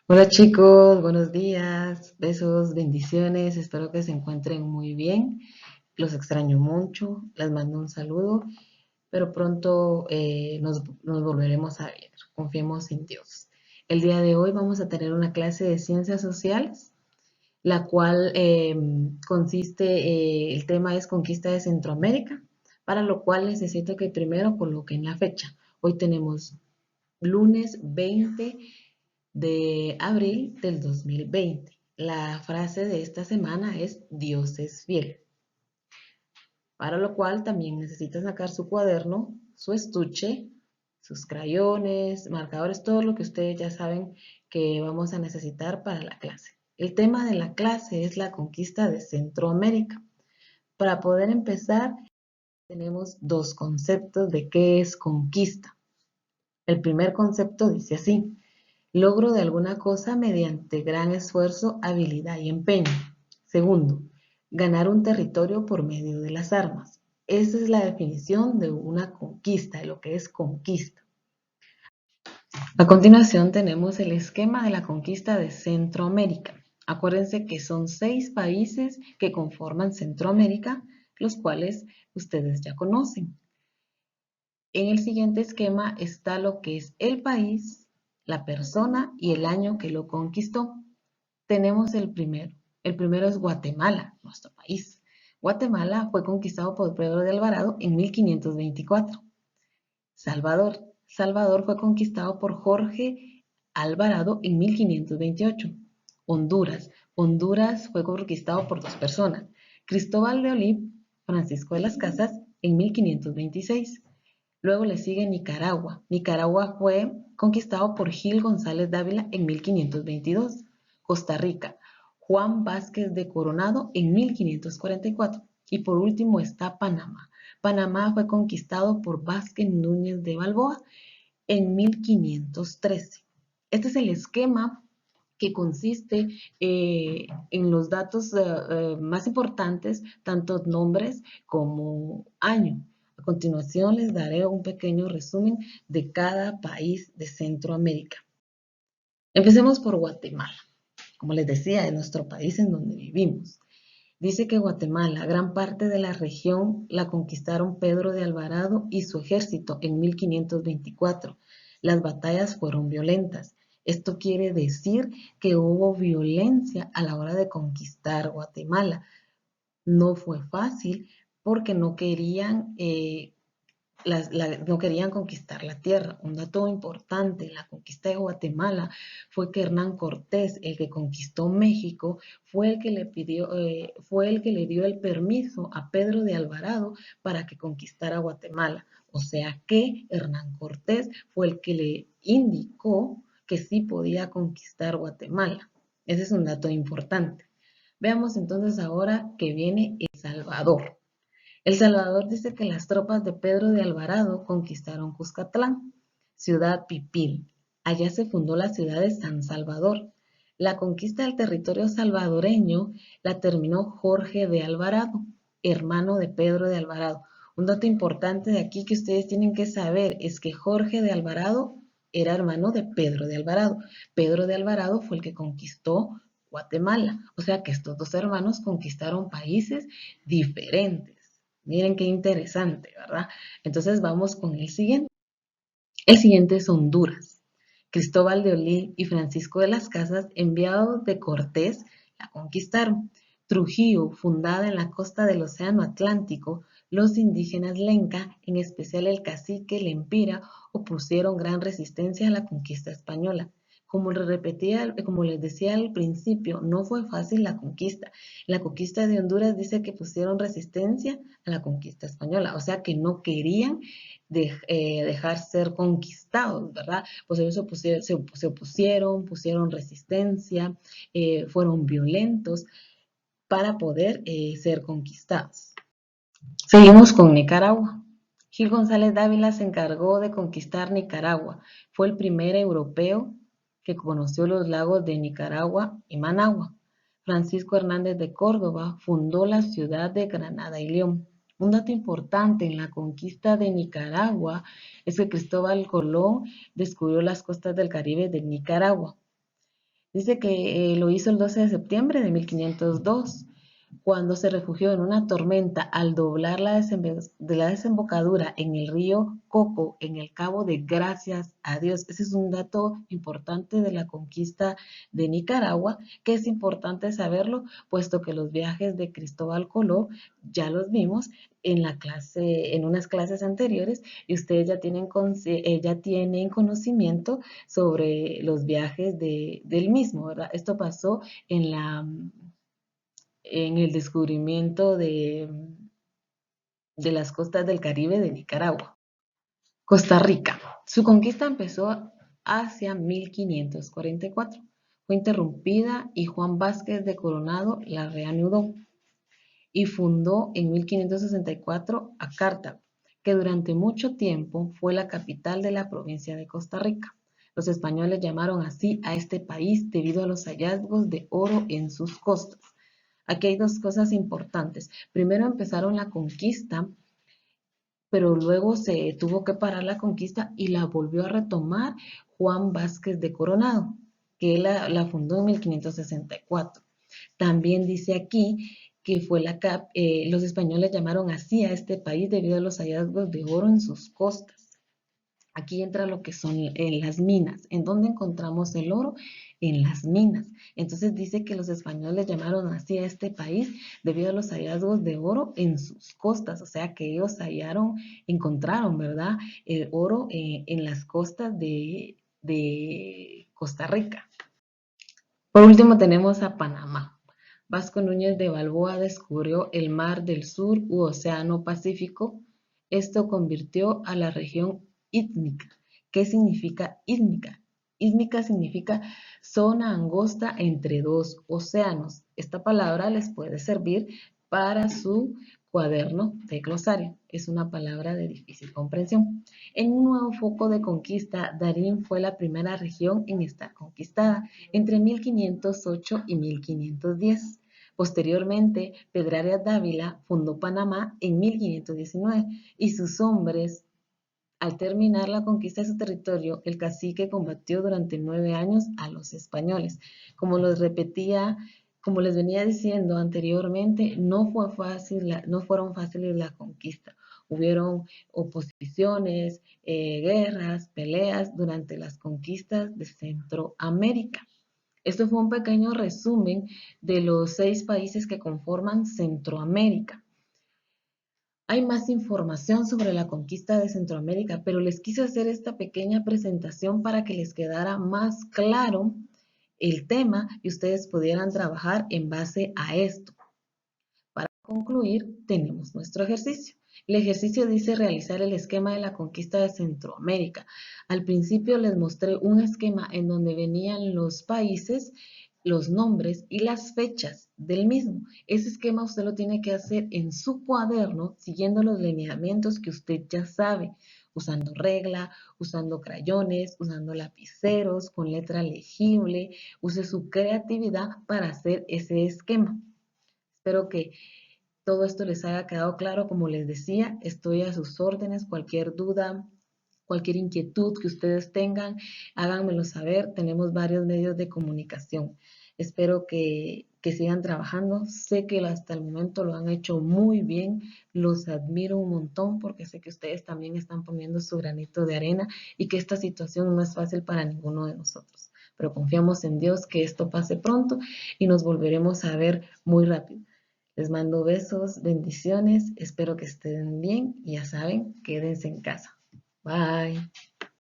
Hola chicos, buenos días, besos, bendiciones, espero que se encuentren muy bien. Los extraño mucho, les mando un saludo, pero pronto nos volveremos a ver. Confiemos en Dios. El día de hoy vamos a tener una clase de ciencias sociales, la cual el tema es conquista de Centroamérica, para lo cual necesito que primero coloquen la fecha. Hoy tenemos lunes 20 de abril del 2020. La frase de esta semana es Dios es fiel, para lo cual también necesita sacar su cuaderno, su estuche, sus crayones, marcadores, todo lo que ustedes ya saben que vamos a necesitar para la clase. El tema de la clase es la conquista de Centroamérica. Para poder empezar, tenemos dos conceptos de qué es conquista. El primer concepto dice así: logro de alguna cosa mediante gran esfuerzo, habilidad y empeño. Segundo, ganar un territorio por medio de las armas. Esa es la definición de una conquista, de lo que es conquista. A continuación tenemos el esquema de la conquista de Centroamérica. Acuérdense que son 6 países que conforman Centroamérica, los cuales ustedes ya conocen. En el siguiente esquema está lo que es el país, la persona y el año que lo conquistó. Tenemos el primero. El primero es Guatemala, nuestro país. Guatemala fue conquistado por Pedro de Alvarado en 1524. Salvador. Salvador fue conquistado por Jorge Alvarado en 1528. Honduras. Honduras fue conquistado por dos personas: Cristóbal de Olid, Francisco de las Casas en 1526. Luego le sigue Nicaragua. Nicaragua fue conquistado por Gil González Dávila en 1522. Costa Rica, Juan Vázquez de Coronado en 1544. Y por último está Panamá. Panamá fue conquistado por Vázquez Núñez de Balboa en 1513. Este es el esquema que consiste en los datos más importantes, tanto nombres como año. A continuación les daré un pequeño resumen de cada país de Centroamérica. Empecemos por Guatemala. Como les decía, es nuestro país en donde vivimos. Dice que Guatemala, gran parte de la región la conquistaron Pedro de Alvarado y su ejército en 1524. Las batallas fueron violentas. Esto quiere decir que hubo violencia a la hora de conquistar Guatemala. No fue fácil porque no querían conquistar la tierra. Un dato importante en la conquista de Guatemala fue que Hernán Cortés, el que conquistó México, fue el que le dio el permiso a Pedro de Alvarado para que conquistara Guatemala. O sea que Hernán Cortés fue el que le indicó que sí podía conquistar Guatemala. Ese es un dato importante. Veamos entonces ahora que viene El Salvador. El Salvador dice que las tropas de Pedro de Alvarado conquistaron Cuscatlán, ciudad Pipil. Allá se fundó la ciudad de San Salvador. La conquista del territorio salvadoreño la terminó Jorge de Alvarado, hermano de Pedro de Alvarado. Un dato importante de aquí que ustedes tienen que saber es que Jorge de Alvarado era hermano de Pedro de Alvarado. Pedro de Alvarado fue el que conquistó Guatemala. O sea que estos dos hermanos conquistaron países diferentes. Miren qué interesante, ¿verdad? Entonces vamos con el siguiente. El siguiente es Honduras. Cristóbal de Olid y Francisco de las Casas, enviados de Cortés, la conquistaron. Trujillo, fundada en la costa del Océano Atlántico, los indígenas Lenca, en especial el cacique Lempira, opusieron gran resistencia a la conquista española. Como les decía al principio, no fue fácil la conquista. La conquista de Honduras dice que pusieron resistencia a la conquista española, o sea que no querían dejar ser conquistados, ¿verdad? Pues ellos se opusieron, pusieron resistencia, fueron violentos para poder ser conquistados. Seguimos con Nicaragua. Gil González Dávila se encargó de conquistar Nicaragua. Fue el primer europeo que conoció los lagos de Nicaragua y Managua. Francisco Hernández de Córdoba fundó la ciudad de Granada y León. Un dato importante en la conquista de Nicaragua es que Cristóbal Colón descubrió las costas del Caribe de Nicaragua. Dice que lo hizo el 12 de septiembre de 1502, cuando se refugió en una tormenta al doblar de la desembocadura en el río Coco, en el Cabo de Gracias a Dios. Ese es un dato importante de la conquista de Nicaragua, que es importante saberlo, puesto que los viajes de Cristóbal Colón ya los vimos en la clase, en unas clases anteriores, y ustedes ya tienen conocimiento sobre los viajes del mismo, ¿verdad? Esto pasó en en el descubrimiento de las costas del Caribe de Nicaragua. Costa Rica. Su conquista empezó hacia 1544. Fue interrumpida y Juan Vázquez de Coronado la reanudó y fundó en 1564 a Cartago, que durante mucho tiempo fue la capital de la provincia de Costa Rica. Los españoles llamaron así a este país debido a los hallazgos de oro en sus costas. Aquí hay dos cosas importantes. Primero empezaron la conquista, pero luego se tuvo que parar la conquista y la volvió a retomar Juan Vázquez de Coronado, que la fundó en 1564. También dice aquí que los españoles llamaron así a este país debido a los hallazgos de oro en sus costas. Aquí entra lo que son las minas. ¿En dónde encontramos el oro? En las minas. Entonces dice que los españoles llamaron así a este país debido a los hallazgos de oro en sus costas. O sea que ellos encontraron, ¿verdad? El oro en las costas de Costa Rica. Por último tenemos a Panamá. Vasco Núñez de Balboa descubrió el Mar del Sur u Océano Pacífico. Esto convirtió a la región ítmica. ¿Qué significa ítmica? Ítmica significa zona angosta entre dos océanos. Esta palabra les puede servir para su cuaderno de glosario. Es una palabra de difícil comprensión. En un nuevo foco de conquista, Darín fue la primera región en estar conquistada entre 1508 y 1510. Posteriormente, Pedrarias Dávila fundó Panamá en 1519 y sus hombres, al terminar la conquista de su territorio, el cacique combatió durante 9 años a los españoles. Como les repetía, como les venía diciendo anteriormente, no fueron fáciles la conquista. Hubieron oposiciones, guerras, peleas durante las conquistas de Centroamérica. Esto fue un pequeño resumen de los 6 países que conforman Centroamérica. Hay más información sobre la conquista de Centroamérica, pero les quise hacer esta pequeña presentación para que les quedara más claro el tema y ustedes pudieran trabajar en base a esto. Para concluir, tenemos nuestro ejercicio. El ejercicio dice realizar el esquema de la conquista de Centroamérica. Al principio les mostré un esquema en donde venían los países, los nombres y las fechas del mismo. Ese esquema usted lo tiene que hacer en su cuaderno siguiendo los lineamientos que usted ya sabe, usando regla, usando crayones, usando lapiceros, con letra legible. Use su creatividad para hacer ese esquema. Espero que todo esto les haya quedado claro. Como les decía, estoy a sus órdenes. Cualquier duda, cualquier inquietud que ustedes tengan, háganmelo saber. Tenemos varios medios de comunicación. Espero que sigan trabajando. Sé que hasta el momento lo han hecho muy bien. Los admiro un montón porque sé que ustedes también están poniendo su granito de arena y que esta situación no es fácil para ninguno de nosotros. Pero confiamos en Dios que esto pase pronto y nos volveremos a ver muy rápido. Les mando besos, bendiciones, espero que estén bien y ya saben, quédense en casa. Bye.